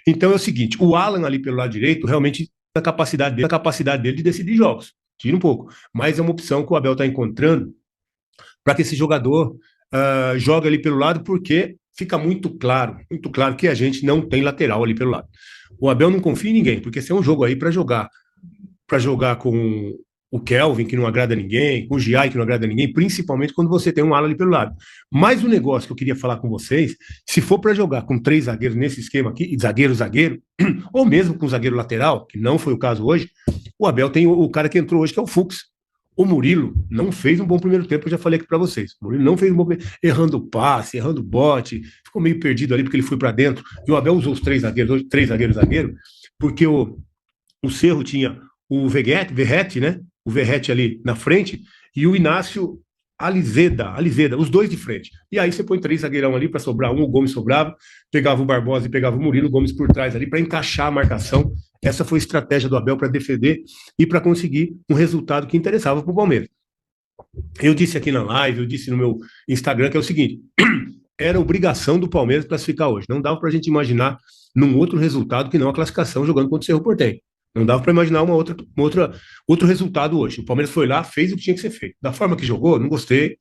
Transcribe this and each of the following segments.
Então é o seguinte, o Alan ali pelo lado direito realmente a capacidade dele de decidir jogos, tira um pouco, mas é uma opção que o Abel está encontrando para que esse jogador jogue ali pelo lado, porque fica muito claro que a gente não tem lateral ali pelo lado. O Abel não confia em ninguém, porque se é um jogo aí para jogar com o Kelvin, que não agrada ninguém, com o Giai, que não agrada ninguém, principalmente quando você tem um ala ali pelo lado. Mas o negócio que eu queria falar com vocês, se for para jogar com 3 zagueiros nesse esquema aqui, zagueiro, ou mesmo com zagueiro lateral, que não foi o caso hoje, o Abel tem o cara que entrou hoje, que é o Fux. O Murilo não fez um bom primeiro tempo, eu já falei aqui para vocês. O Murilo não fez um bom errando o passe, errando o bote, ficou meio perdido ali porque ele foi para dentro. E o Abel usou os 3 zagueiros, porque o Cerro tinha o Verrete, né? O Verrete ali na frente, e o Inácio Alizeda, os dois de frente. E aí você põe 3 zagueirão ali para sobrar um, o Gomes sobrava, pegava o Barbosa e pegava o Murilo, o Gomes por trás ali para encaixar a marcação. Essa foi a estratégia do Abel para defender e para conseguir um resultado que interessava para o Palmeiras. Eu disse aqui na live, eu disse no meu Instagram que é o seguinte: era obrigação do Palmeiras classificar hoje. Não dava para a gente imaginar num outro resultado que não a classificação jogando contra o Cerro Porteño. Não dava para imaginar outro resultado hoje. O Palmeiras foi lá, fez o que tinha que ser feito. Da forma que jogou, não gostei,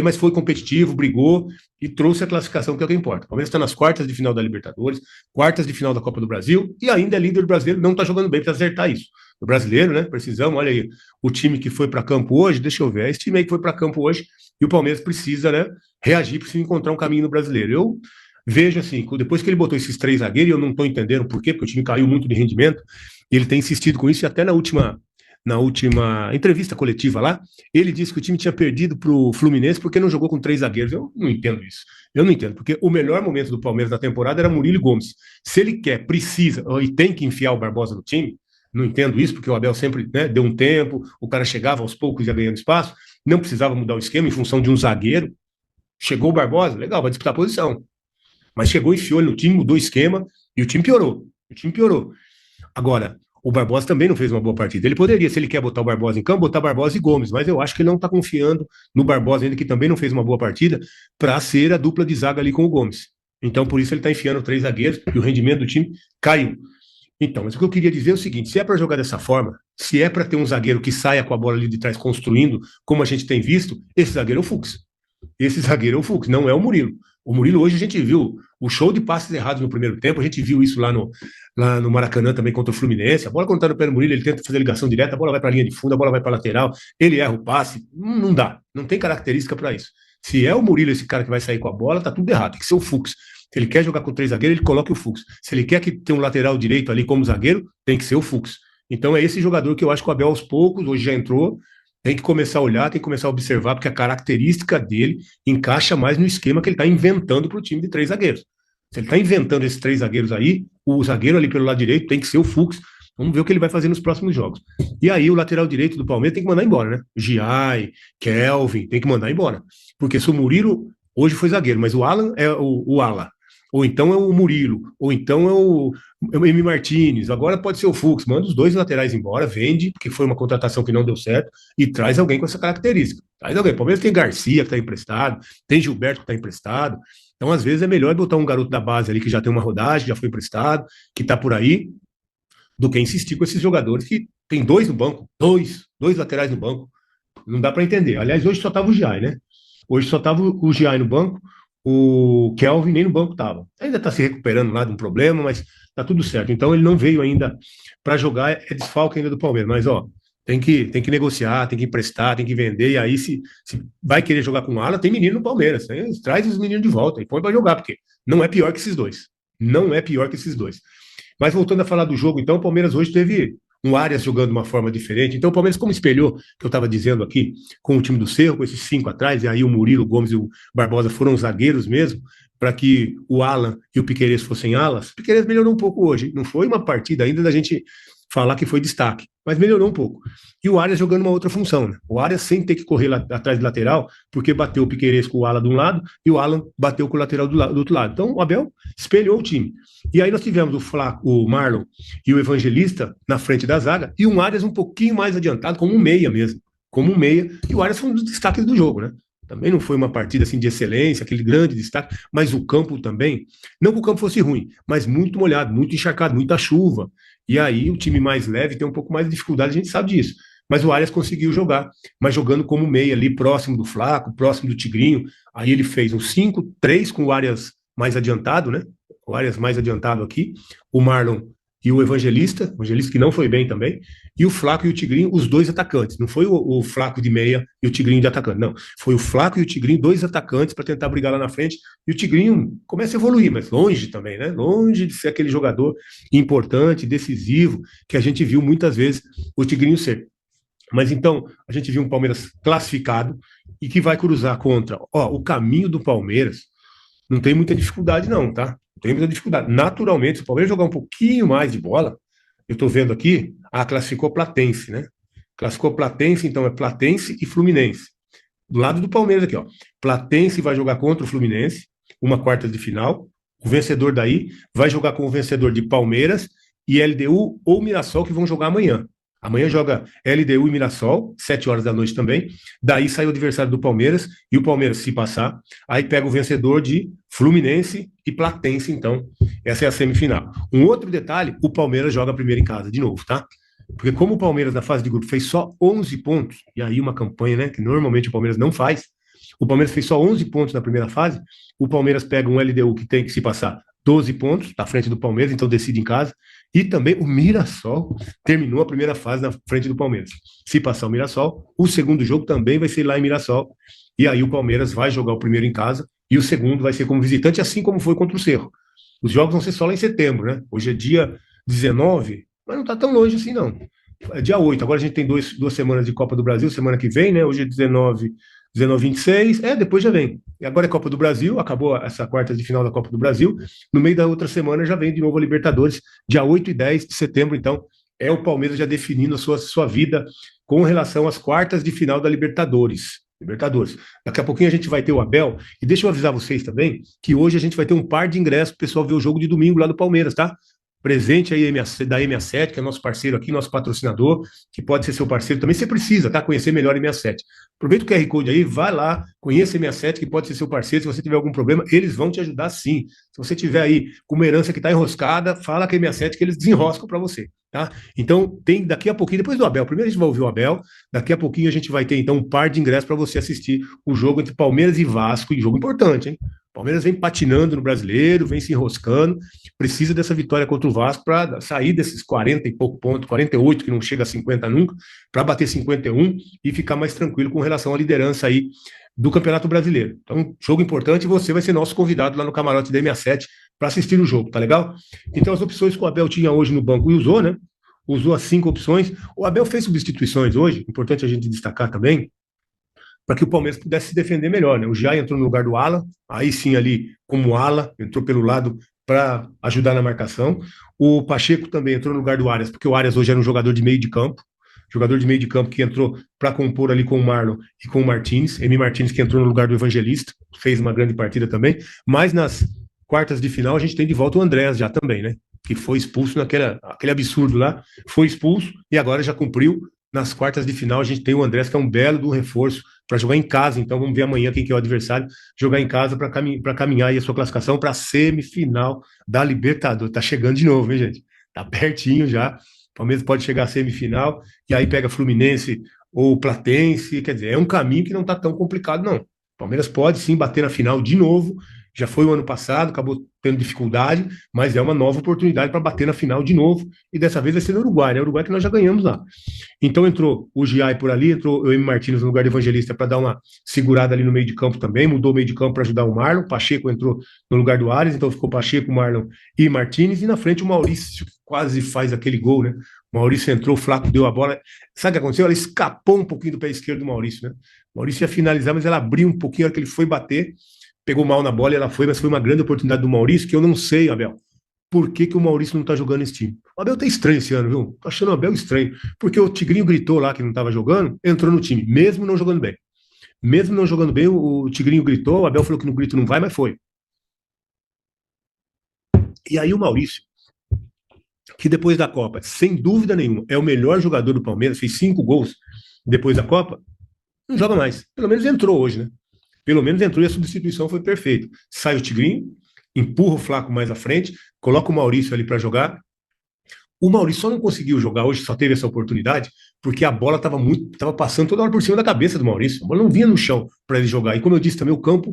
mas foi competitivo, brigou e trouxe a classificação, que é o que importa. O Palmeiras está nas quartas de final da Libertadores, quartas de final da Copa do Brasil e ainda é líder brasileiro, não está jogando bem para acertar isso. O brasileiro, né? Precisamos, olha aí, o time que foi para campo hoje, deixa eu ver, esse time aí que foi para campo hoje e o Palmeiras precisa, né, reagir, precisa encontrar um caminho no brasileiro. Eu vejo assim, depois que ele botou esses 3 zagueiros, e eu não estou entendendo por quê, porque o time caiu muito de rendimento. Ele tem insistido com isso, e até na última entrevista coletiva lá, ele disse que o time tinha perdido para o Fluminense porque não jogou com 3 zagueiros. Eu não entendo isso. Eu não entendo, porque o melhor momento do Palmeiras na temporada era Murilo e Gomes. Se ele quer, precisa e tem que enfiar o Barbosa no time, não entendo isso, porque o Abel sempre, né, deu um tempo, o cara chegava aos poucos e ia ganhando espaço, não precisava mudar o esquema em função de um zagueiro. Chegou o Barbosa, legal, vai disputar a posição. Mas chegou, enfiou ele no time, mudou o esquema e o time piorou. Agora, o Barbosa também não fez uma boa partida. Ele poderia, se ele quer botar o Barbosa em campo, botar Barbosa e Gomes, mas eu acho que ele não está confiando no Barbosa ainda, que também não fez uma boa partida, para ser a dupla de zaga ali com o Gomes. Então, por isso ele está enfiando 3 zagueiros e o rendimento do time caiu. Então, mas o que eu queria dizer é o seguinte: se é para jogar dessa forma, se é para ter um zagueiro que saia com a bola ali de trás construindo, como a gente tem visto, esse zagueiro é o Fux. Não é o Murilo. O Murilo hoje a gente viu o show de passes errados no primeiro tempo, a gente viu isso lá no Maracanã também contra o Fluminense. A bola quando está no pé do Murilo, ele tenta fazer ligação direta, a bola vai para a linha de fundo, a bola vai para a lateral, ele erra o passe, não dá, não tem característica para isso. Se é o Murilo esse cara que vai sair com a bola, tá tudo errado, tem que ser o Fux. Se ele quer jogar com 3 zagueiros, ele coloca o Fux. Se ele quer que tenha um lateral direito ali como zagueiro, tem que ser o Fux. Então é esse jogador que eu acho que o Abel aos poucos, hoje já entrou, tem que começar a olhar, tem que começar a observar, porque a característica dele encaixa mais no esquema que ele está inventando para o time de 3 zagueiros. Se ele está inventando esses 3 zagueiros aí, o zagueiro ali pelo lado direito tem que ser o Fux. Vamos ver o que ele vai fazer nos próximos jogos. E aí o lateral direito do Palmeiras tem que mandar embora, né? Giai, Kelvin, tem que mandar embora. Porque se o Murilo hoje foi zagueiro, mas o Alan é o ala. Ou então é o Murilo, ou então é o M. Martínez, agora pode ser o Fux, manda os 2 laterais embora, vende, porque foi uma contratação que não deu certo, e traz alguém com essa característica. Traz alguém. O Palmeiras tem Garcia, que está emprestado, tem Gilberto, que está emprestado. Então, às vezes, é melhor botar um garoto da base ali que já tem uma rodagem, já foi emprestado, que está por aí, do que insistir com esses jogadores que tem 2 no banco, dois laterais no banco. Não dá para entender. Aliás, hoje só estava o Giai, né? Hoje só estava o Giai no banco, o Kelvin nem no banco estava. Ainda está se recuperando lá de um problema, mas está tudo certo. Então ele não veio ainda para jogar, é desfalque ainda do Palmeiras. Mas ó, tem que negociar, tem que emprestar, tem que vender. E aí, se vai querer jogar com ala, tem menino no Palmeiras. Traz os meninos de volta e põe para jogar, porque não é pior que esses dois. Não é pior que esses dois. Mas voltando a falar do jogo, então, o Palmeiras hoje teve um Arias jogando de uma forma diferente. Então, o Palmeiras, como espelhou, que eu estava dizendo aqui, com o time do Cerro, com esses 5 atrás, e aí o Murilo, o Gomes e o Barbosa foram zagueiros mesmo, para que o Alan e o Piquerez fossem alas. O Piquerez melhorou um pouco hoje. Não foi uma partida ainda da gente falar que foi destaque, mas melhorou um pouco. E o Arias jogando uma outra função, né? O Arias sem ter que correr lá atrás de lateral, porque bateu o Piquerez com o Alan de um lado e o Alan bateu com o lateral do outro lado. Então o Abel espelhou o time. E aí nós tivemos o Marlon e o Evangelista na frente da zaga e um Arias um pouquinho mais adiantado, como um meia mesmo. E o Arias foi um dos destaques do jogo, né? Também não foi uma partida assim de excelência, aquele grande destaque, mas o campo também, não que o campo fosse ruim, mas muito molhado, muito encharcado, muita chuva. E aí o time mais leve tem um pouco mais de dificuldade, a gente sabe disso. Mas o Arias conseguiu jogar, mas jogando como meia ali, próximo do Flaco, próximo do Tigrinho. Aí ele fez um 5-3 com o Arias mais adiantado, né? O Arias mais adiantado aqui, o Marlon e o Evangelista que não foi bem também, e o Flaco e o Tigrinho, os dois atacantes. Não foi o Flaco de meia e o Tigrinho de atacante, não. Foi o Flaco e o Tigrinho, dois atacantes para tentar brigar lá na frente, e o Tigrinho começa a evoluir, mas longe também, né? Longe de ser aquele jogador importante, decisivo, que a gente viu muitas vezes o Tigrinho ser. Mas então, a gente viu um Palmeiras classificado e que vai cruzar contra. Ó, o caminho do Palmeiras não tem muita dificuldade, não, tá? Não tem muita dificuldade. Naturalmente, se o Palmeiras jogar um pouquinho mais de bola, eu tô vendo aqui, classificou Platense, né? Classificou Platense, então é Platense e Fluminense. Do lado do Palmeiras aqui, ó. Platense vai jogar contra o Fluminense, uma quarta de final. O vencedor daí vai jogar com o vencedor de Palmeiras e LDU ou Mirassol, que vão jogar amanhã. Amanhã joga LDU e Mirassol, 7 horas da noite também. Daí sai o adversário do Palmeiras, e o Palmeiras, se passar, aí pega o vencedor de Fluminense e Platense, então. Essa é a semifinal. Um outro detalhe, o Palmeiras joga primeiro em casa, de novo, tá? Porque como o Palmeiras na fase de grupo fez só 11 pontos, e aí uma campanha, né, que normalmente o Palmeiras não faz, o Palmeiras fez só 11 pontos na primeira fase, o Palmeiras pega um LDU que tem que se passar 12 pontos, na frente do Palmeiras, então decide em casa, e também o Mirassol terminou a primeira fase na frente do Palmeiras. Se passar o Mirassol, o segundo jogo também vai ser lá em Mirassol, e aí o Palmeiras vai jogar o primeiro em casa, e o segundo vai ser como visitante, assim como foi contra o Cerro. Os jogos vão ser só lá em setembro, né? Hoje é dia 19, mas não está tão longe assim, não. É dia 8. Agora a gente tem duas semanas de Copa do Brasil, semana que vem, né? Hoje é 19, 26, depois já vem. E agora é Copa do Brasil, acabou essa quarta de final da Copa do Brasil. No meio da outra semana já vem de novo a Libertadores, dia 8 e 10 de setembro. Então, é o Palmeiras já definindo a sua vida com relação às quartas de final da Libertadores. Daqui a pouquinho a gente vai ter o Abel. E deixa eu avisar vocês também que hoje a gente vai ter um par de ingressos para o pessoal ver o jogo de domingo lá do Palmeiras, tá? Presente aí da M67, que é nosso parceiro aqui, nosso patrocinador, que pode ser seu parceiro também. Você precisa, tá? Conhecer melhor a M67. Aproveita o QR Code aí, vai lá, conheça a M67, que pode ser seu parceiro. Se você tiver algum problema, eles vão te ajudar sim. Se você tiver aí com uma herança que está enroscada, fala com a M67 que eles desenroscam para você, tá? Então, tem daqui a pouquinho, depois do Abel, primeiro a gente vai ouvir o Abel, daqui a pouquinho a gente vai ter então um par de ingressos para você assistir o jogo entre Palmeiras e Vasco, e jogo importante, hein? Palmeiras vem patinando no Brasileiro, vem se enroscando, precisa dessa vitória contra o Vasco para sair desses 40 e pouco pontos, 48, que não chega a 50 nunca, para bater 51 e ficar mais tranquilo com relação à liderança aí do Campeonato Brasileiro. Então, jogo importante, e você vai ser nosso convidado lá no camarote da M67 para assistir o jogo, tá legal? Então, as opções que o Abel tinha hoje no banco e usou, né? Usou as 5 opções. O Abel fez substituições hoje, importante a gente destacar também, para que o Palmeiras pudesse se defender melhor, né? O Jai entrou no lugar do Ala, aí sim ali como ala, entrou pelo lado para ajudar na marcação. O Pacheco também entrou no lugar do Arias, porque o Arias hoje era um jogador de meio de campo, que entrou para compor ali com o Marlon e com o Martins, Emi Martins que entrou no lugar do Evangelista, fez uma grande partida também, mas nas quartas de final a gente tem de volta o Andréas já também, né? Que foi expulso aquele absurdo lá, foi expulso e agora já cumpriu. Nas quartas de final a gente tem o Andrés, que é um belo do reforço para jogar em casa, então vamos ver amanhã quem que é o adversário, jogar em casa para caminhar aí a sua classificação para a semifinal da Libertadores. Tá chegando de novo, hein, gente? Tá pertinho já. O Palmeiras pode chegar à semifinal e aí pega Fluminense ou Platense, quer dizer, é um caminho que não tá tão complicado, não. O Palmeiras pode sim bater na final de novo. Já foi o ano passado, acabou tendo dificuldade, mas é uma nova oportunidade para bater na final de novo, e dessa vez vai ser no Uruguai, né? O Uruguai que nós já ganhamos lá. Então entrou o Giai por ali, entrou o Emi Martins no lugar do Evangelista para dar uma segurada ali no meio de campo também, mudou o meio de campo para ajudar o Marlon, Pacheco entrou no lugar do Arias, então ficou Pacheco, Marlon e Martins, e na frente o Maurício, que quase faz aquele gol, né? O Maurício entrou, o Flaco deu a bola. Sabe o que aconteceu? Ela escapou um pouquinho do pé esquerdo do Maurício, né? O Maurício ia finalizar, mas ela abriu um pouquinho, a hora que ele foi bater, pegou mal na bola e ela foi, mas foi uma grande oportunidade do Maurício, que eu não sei, Abel, por que o Maurício não tá jogando esse time. O Abel tá estranho esse ano, viu? Tô achando o Abel estranho, porque o Tigrinho gritou lá que não tava jogando, entrou no time, mesmo não jogando bem. Mesmo não jogando bem, o Tigrinho gritou, o Abel falou que no grito não vai, mas foi. E aí o Maurício, que depois da Copa, sem dúvida nenhuma, é o melhor jogador do Palmeiras, fez 5 gols depois da Copa, não joga mais. Pelo menos entrou hoje, né? pelo menos entrou e a substituição foi perfeita. Sai o Tigrinho, empurra o Flaco mais à frente, coloca o Maurício ali para jogar. O Maurício só não conseguiu jogar hoje, só teve essa oportunidade, porque a bola estava passando toda hora por cima da cabeça do Maurício. A bola não vinha no chão para ele jogar. E como eu disse também, o campo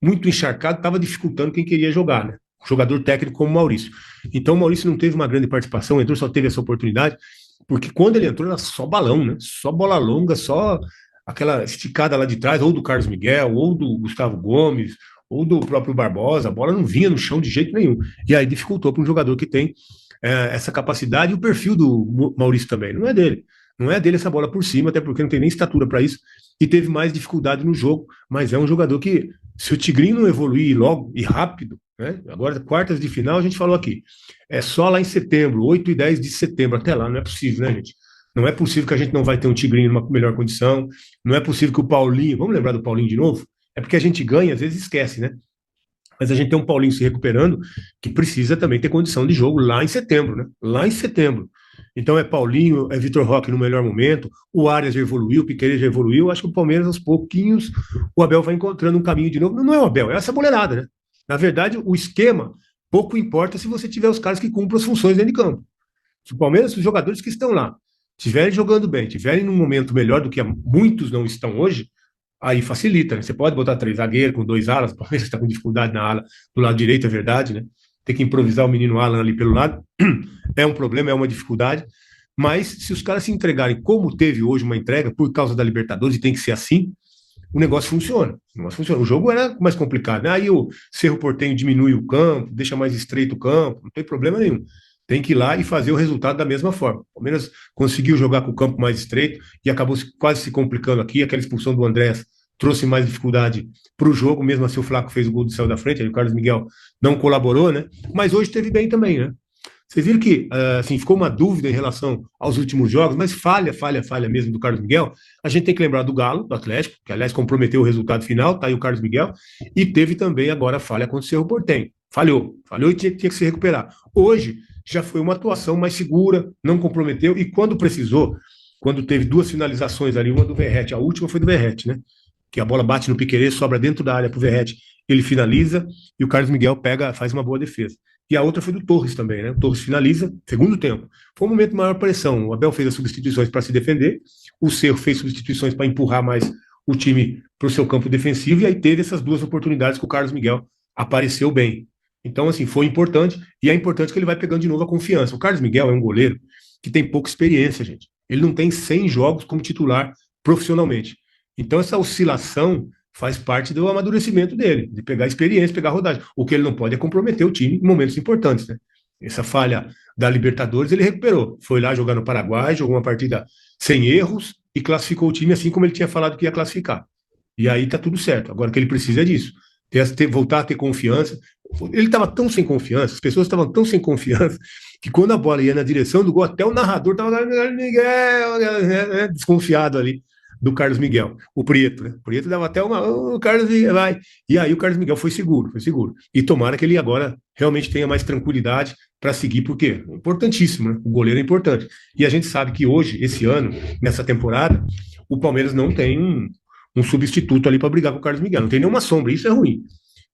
muito encharcado estava dificultando quem queria jogar, né? Um jogador técnico como o Maurício. Então o Maurício não teve uma grande participação, entrou, só teve essa oportunidade, porque quando ele entrou era só balão, né? Só bola longa, só aquela esticada lá de trás, ou do Carlos Miguel, ou do Gustavo Gomes, ou do próprio Barbosa. A bola não vinha no chão de jeito nenhum. E aí dificultou para um jogador que tem essa capacidade, e o perfil do Maurício também. Não é dele. Não é dele essa bola por cima, até porque não tem nem estatura para isso, e teve mais dificuldade no jogo, mas é um jogador que, se o Tigrinho não evoluir logo e rápido, né? Agora, quartas de final, a gente falou aqui, é só lá em setembro, 8 e 10 de setembro, até lá, não é possível, né, gente? Não é possível que a gente não vai ter um Tigrinho numa melhor condição, não é possível que o Paulinho, vamos lembrar do Paulinho de novo? É porque a gente ganha, às vezes esquece, né? Mas a gente tem um Paulinho se recuperando que precisa também ter condição de jogo lá em setembro, né? Lá em setembro. Então é Paulinho, é Vitor Roque no melhor momento, o Arias já evoluiu, o Piquerez já evoluiu. Acho que o Palmeiras, aos pouquinhos, o Abel vai encontrando um caminho de novo. Não é o Abel, é essa boleirada, né? Na verdade, o esquema pouco importa se você tiver os caras que cumprem as funções dentro de campo. Se o Palmeiras, os jogadores que estão lá, estiverem jogando bem, estiverem num momento melhor do que muitos não estão hoje, aí facilita, né? Você pode botar 3 zagueiros com 2 alas, porque você está com dificuldade na ala do lado direito, é verdade, né? Tem que improvisar o menino Alan ali pelo lado, é um problema, é uma dificuldade, mas se os caras se entregarem como teve hoje uma entrega, por causa da Libertadores, e tem que ser assim, o negócio funciona. O negócio funciona. O jogo era mais complicado, né? Aí o Cerro Porteño diminui o campo, deixa mais estreito o campo, não tem problema nenhum. Tem que ir lá e fazer o resultado da mesma forma. O Palmeiras conseguiu jogar com o campo mais estreito e acabou quase se complicando aqui. Aquela expulsão do Andrés trouxe mais dificuldade para o jogo, mesmo assim o Flaco fez o gol do céu da frente, aí o Carlos Miguel não colaborou, né? Mas hoje teve bem também, né? Vocês viram que assim, ficou uma dúvida em relação aos últimos jogos, mas falha mesmo do Carlos Miguel. A gente tem que lembrar do Galo, do Atlético, que aliás comprometeu o resultado final, tá aí o Carlos Miguel, e teve também agora a falha contra o Cerro Porteño. Falhou e tinha que se recuperar. Hoje já foi uma atuação mais segura, não comprometeu, e quando precisou, quando teve 2 finalizações ali, uma do Verratti, a última foi do Verratti, né? Que a bola bate no Piquerez, sobra dentro da área para o Verratti, ele finaliza, e o Carlos Miguel faz uma boa defesa. E a outra foi do Torres também, né? O Torres finaliza, segundo tempo. Foi um momento de maior pressão. O Abel fez as substituições para se defender, o Cerro fez substituições para empurrar mais o time para o seu campo defensivo, e aí teve essas 2 oportunidades que o Carlos Miguel apareceu bem. Então, assim, foi importante, e é importante que ele vai pegando de novo a confiança. O Carlos Miguel é um goleiro que tem pouca experiência, gente. Ele não tem 100 jogos como titular profissionalmente. Então, essa oscilação faz parte do amadurecimento dele, de pegar experiência, pegar rodagem. O que ele não pode é comprometer o time em momentos importantes, né? Essa falha da Libertadores ele recuperou. Foi lá jogar no Paraguai, jogou uma partida sem erros e classificou o time assim como ele tinha falado que ia classificar. E aí tá tudo certo. Agora o que ele precisa é disso. Voltar a ter confiança. Ele estava tão sem confiança, as pessoas estavam tão sem confiança, que quando a bola ia na direção do gol, até o narrador estava desconfiado ali do Carlos Miguel, o Prieto, né? O Prieto dava até o Carlos vai. E aí o Carlos Miguel foi seguro. E tomara que ele agora realmente tenha mais tranquilidade para seguir, porque é importantíssimo, né? O goleiro é importante. E a gente sabe que hoje, esse ano, nessa temporada, o Palmeiras não tem um substituto ali para brigar com o Carlos Miguel. Não tem nenhuma sombra. Isso é ruim.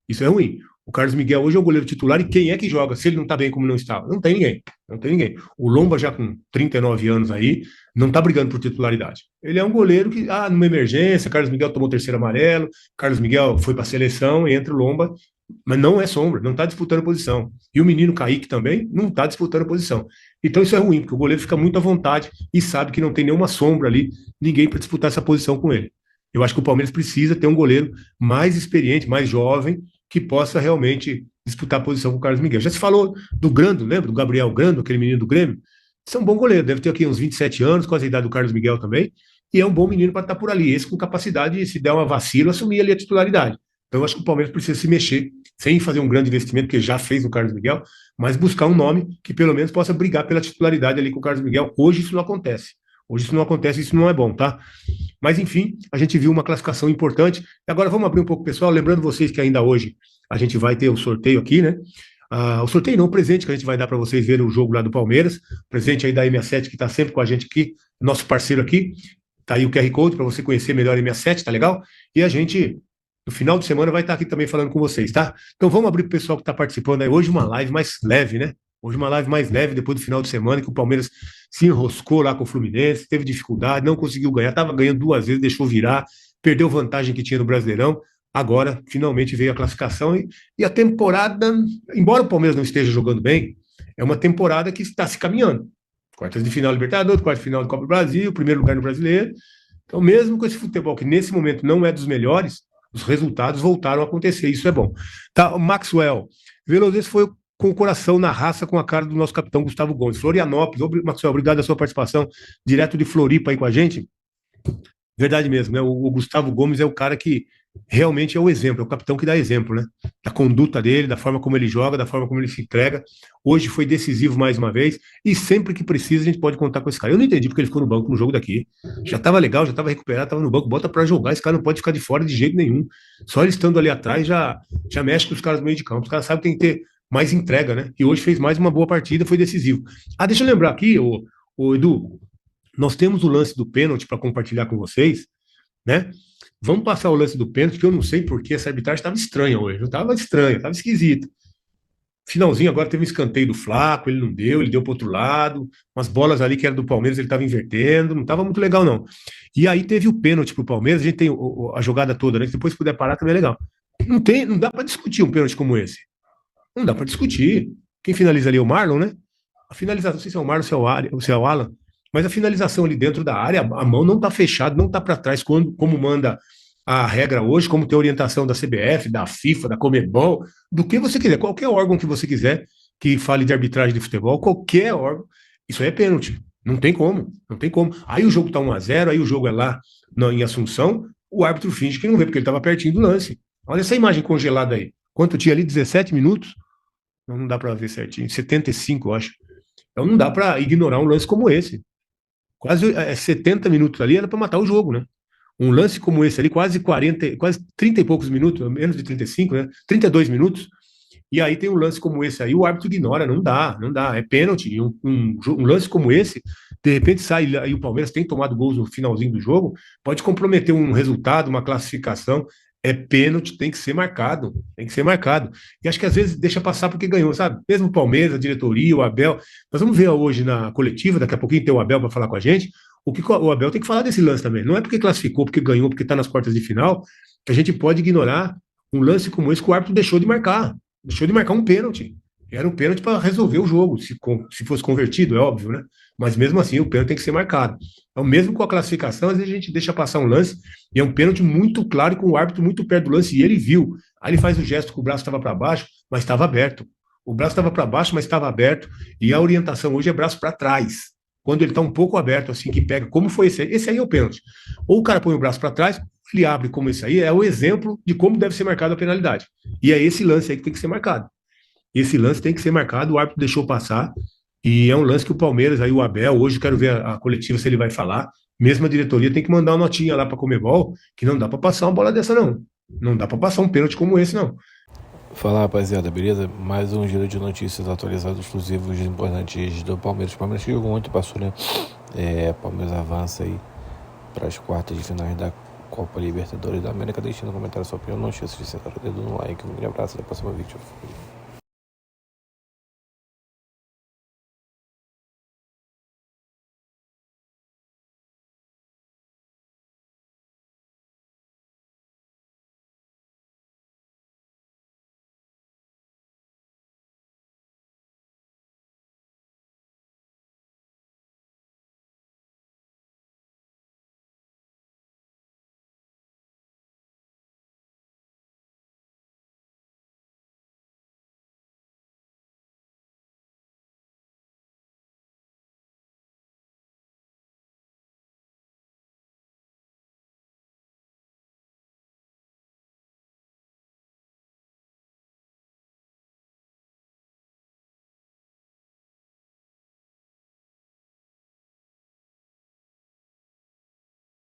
Isso é ruim. O Carlos Miguel hoje é o goleiro titular, e quem é que joga se ele não está bem como não estava? Não tem ninguém. Não tem ninguém. O Lomba, já com 39 anos aí, não está brigando por titularidade. Ele é um goleiro que, numa emergência, Carlos Miguel tomou o 3º amarelo, Carlos Miguel foi para a seleção, entra o Lomba, mas não é sombra, não está disputando posição. E o menino Kaique também não está disputando posição. Então isso é ruim, porque o goleiro fica muito à vontade e sabe que não tem nenhuma sombra ali, ninguém para disputar essa posição com ele. Eu acho que o Palmeiras precisa ter um goleiro mais experiente, mais jovem, que possa realmente disputar a posição com o Carlos Miguel. Já se falou do Grando, lembra? Do Gabriel Grando, aquele menino do Grêmio. Isso é um bom goleiro, deve ter aqui uns 27 anos, quase a idade do Carlos Miguel também, e é um bom menino para estar por ali, esse com capacidade, se der uma vacilo, assumir ali a titularidade. Então eu acho que o Palmeiras precisa se mexer, sem fazer um grande investimento, que já fez no Carlos Miguel, mas buscar um nome que pelo menos possa brigar pela titularidade ali com o Carlos Miguel. Hoje isso não acontece. Hoje isso não acontece, isso não é bom, tá? Mas, enfim, a gente viu uma classificação importante. Agora vamos abrir um pouco, pessoal, lembrando vocês que ainda hoje a gente vai ter o sorteio aqui, né? O sorteio não, o presente que a gente vai dar para vocês verem o jogo lá do Palmeiras, presente aí da M7, que está sempre com a gente aqui, nosso parceiro aqui. Tá aí o QR Code para você conhecer melhor a M7, tá legal? E a gente No final de semana vai estar aqui também falando com vocês, tá? Então vamos abrir para o pessoal que está participando aí. Hoje uma live mais leve, né? Hoje uma live mais leve depois do final de semana, que o Palmeiras se enroscou lá com o Fluminense, teve dificuldade, não conseguiu ganhar, estava ganhando 2 vezes, deixou virar, perdeu vantagem que tinha no Brasileirão. Agora, finalmente veio a classificação e a temporada, embora o Palmeiras não esteja jogando bem, é uma temporada que está se caminhando. Quartas de final Libertadores, quartas de final do Copa do Brasil, primeiro lugar no Brasileiro. Então, mesmo com esse futebol que nesse momento não é dos melhores, os resultados voltaram a acontecer. Isso é bom. Tá, o Maxwell. Veloso, esse foi com o coração na raça, com a cara do nosso capitão Gustavo Gomes. Florianópolis. Maxwell, obrigado pela sua participação direto de Floripa aí com a gente. Verdade mesmo, né? O Gustavo Gomes é o cara que realmente é o exemplo, é o capitão que dá exemplo, né? Da conduta dele, da forma como ele joga, da forma como ele se entrega. Hoje foi decisivo mais uma vez e sempre que precisa a gente pode contar com esse cara. Eu não entendi porque ele ficou no banco no jogo daqui. Já estava legal, já estava recuperado, estava no banco, bota para jogar. Esse cara não pode ficar de fora de jeito nenhum. Só ele estando ali atrás já mexe com os caras do meio de campo. Os caras sabem que tem que ter mais entrega, né? E hoje fez mais uma boa partida, foi decisivo. Ah, deixa eu lembrar aqui, o Edu, nós temos o lance do pênalti para compartilhar com vocês, né? Vamos passar o lance do pênalti, que eu não sei porque essa arbitragem estava estranha hoje. Estava estranha, estava esquisita. Finalzinho agora teve um escanteio do Flaco, ele não deu, ele deu para outro lado. Umas bolas ali que eram do Palmeiras, ele estava invertendo, não estava muito legal, não. E aí teve o pênalti para o Palmeiras, a gente tem a jogada toda, né? Se depois puder parar, também é legal. Não dá para discutir um pênalti como esse. Não dá para discutir. Quem finaliza ali é o Marlon, né? A finalização, não sei se é o Marlon ou se é o Alan, mas a finalização ali dentro da área, a mão não está fechada, não está para trás, como manda a regra hoje, como tem orientação da CBF, da FIFA, da Conmebol, do que você quiser, qualquer órgão que você quiser que fale de arbitragem de futebol, qualquer órgão, isso aí é pênalti. Não tem como, não tem como. Aí o jogo está 1-0, aí o jogo é lá em Assunção, o árbitro finge que não vê, porque ele estava pertinho do lance. Olha essa imagem congelada aí. Quanto tinha ali? 17 minutos? Não dá para ver certinho. 75, eu acho. Então não dá para ignorar um lance como esse. Quase 70 minutos ali era para matar o jogo, né? Um lance como esse ali, quase 40, quase 30 e poucos minutos, menos de 35, né? 32 minutos. E aí tem um lance como esse aí, o árbitro ignora, não dá, não dá. É pênalti. Um lance como esse, de repente sai aí o Palmeiras tem tomado gols no finalzinho do jogo, pode comprometer um resultado, uma classificação. É pênalti, tem que ser marcado, tem que ser marcado. E acho que às vezes deixa passar porque ganhou, sabe? Mesmo o Palmeiras, a diretoria, o Abel. Nós vamos ver hoje na coletiva, daqui a pouquinho tem o Abel para falar com a gente. O que o Abel tem que falar desse lance também. Não é porque classificou, porque ganhou, porque está nas quartas de final, que a gente pode ignorar um lance como esse que o árbitro deixou de marcar. Deixou de marcar um pênalti. Era um pênalti para resolver o jogo, se fosse convertido, é óbvio, né? Mas mesmo assim, o pênalti tem que ser marcado. Então, mesmo com a classificação, às vezes a gente deixa passar um lance, e é um pênalti muito claro, e com o árbitro muito perto do lance, e ele viu. Aí ele faz o gesto que o braço estava para baixo, mas estava aberto. O braço estava para baixo, mas estava aberto, e a orientação hoje é braço para trás. Quando ele está um pouco aberto, assim, que pega, como foi esse aí? Esse aí é o pênalti. Ou o cara põe o braço para trás, ele abre como esse aí, é o exemplo de como deve ser marcada a penalidade. E é esse lance aí que tem que ser marcado. Esse lance tem que ser marcado, o árbitro deixou passar, e é um lance que o Palmeiras, aí o Abel, hoje quero ver a coletiva se ele vai falar, mesmo a diretoria tem que mandar uma notinha lá para a Conmebol, que não dá para passar uma bola dessa não. Não dá para passar um pênalti como esse não. Fala, rapaziada, beleza? Mais um giro de notícias atualizadas, exclusivos, importantes do Palmeiras. O Palmeiras que jogou muito, passou, né? Palmeiras avança aí para as quartas de finais da Copa Libertadores da América. Deixa no comentário a sua opinião, não esqueça de sentar o dedo no like. Um grande abraço, até o próximo vídeo.